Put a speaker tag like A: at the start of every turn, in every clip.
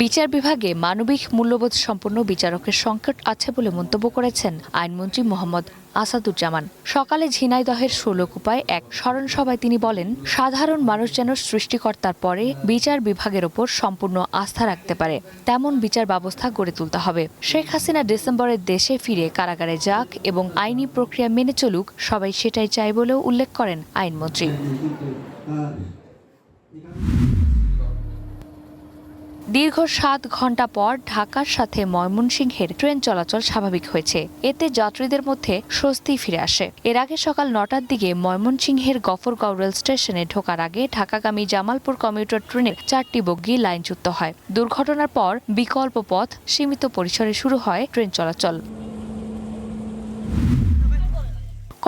A: বিচার বিভাগে মানবিক মূল্যবোধ সম্পন্ন বিচারকের সংকট আছে বলে মন্তব্য করেছেন আইনমন্ত্রী মোহাম্মদ আসাদুজ্জামান। সকালে ঝিনাইদহের ষোলকুপায় এক স্মরণ সভায় তিনি বলেন, সাধারণ মানুষ যেন সৃষ্টিকর্তার পরে বিচার বিভাগের ওপর সম্পূর্ণ আস্থা রাখতে পারে, তেমন বিচার ব্যবস্থা গড়ে তুলতে হবে। শেখ হাসিনা ডিসেম্বরে দেশে ফিরে কারাগারে যাক এবং আইনি প্রক্রিয়া মেনে চলুক, সবাই সেটাই চায় বলেও উল্লেখ করেন আইনমন্ত্রী। দীর্ঘ ৭ ঘণ্টা পর ঢাকার সাথে ময়মনসিংহের ট্রেন চলাচল স্বাভাবিক হয়েছে। এতে যাত্রীদের মধ্যে স্বস্তি ফিরে আসে। এর আগে সকাল ৯টার দিকে ময়মনসিংহের গফরগাঁও রেল স্টেশনে ঢোকার আগে ঢাকাগামী জামালপুর কমিউটার ট্রেনের ৪টি বগি লাইনচ্যুত হয়। দুর্ঘটনার পর বিকল্প পথ সীমিত পরিসরে শুরু হয় ট্রেন চলাচল।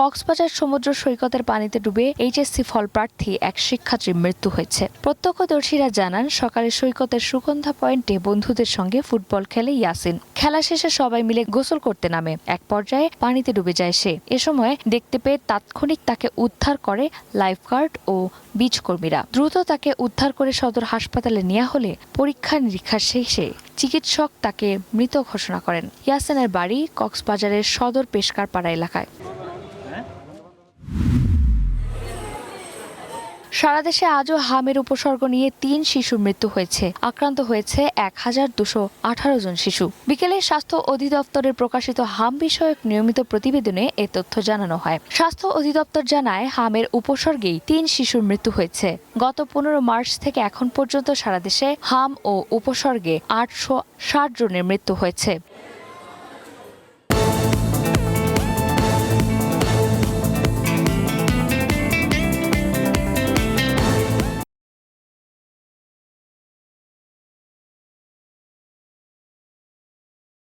A: কক্সবাজার সমুদ্র সৈকতের পানিতে ডুবে এইচএসসি ফলপ্রার্থী এক শিক্ষার্থীর মৃত্যু হয়েছে। প্রত্যক্ষদর্শীরা জানান, সকালে সৈকতের সুগন্ধা পয়েন্টে বন্ধুদের সঙ্গে ফুটবল খেলে ইয়াসিন। খেলা শেষে সবাই মিলে গোসল করতে নামে। এক পর্যায়ে পানিতে ডুবে যায় সে। এ সময় দেখতে পেয়ে তাৎক্ষণিক তাকে উদ্ধার করে লাইফগার্ড ও বিচ কর্মীরা। দ্রুত তাকে উদ্ধার করে সদর হাসপাতালে নেওয়া হলে পরীক্ষা নিরীক্ষা শেষে চিকিৎসক তাকে মৃত ঘোষণা করেন। ইয়াসিনের বাড়ি কক্সবাজারের সদর পেশকারপাড়া এলাকায়। সারা দেশে আজও হামের উপসর্গ নিয়ে ৩ শিশুর মৃত্যু হয়েছে। আক্রান্ত হয়েছে ১,২১৮ জন শিশু। বিকেলে স্বাস্থ্য অধিদপ্তরের প্রকাশিত হাম বিষয়ক নিয়মিত প্রতিবেদনে এ তথ্য জানানো হয়। স্বাস্থ্য অধিদপ্তর জানায়, হামের উপসর্গেই ৩ শিশুর মৃত্যু হয়েছে। গত ১৫ মার্চ থেকে এখন পর্যন্ত সারা দেশে হাম ও উপসর্গে ৮৬০ জনের মৃত্যু হয়েছে।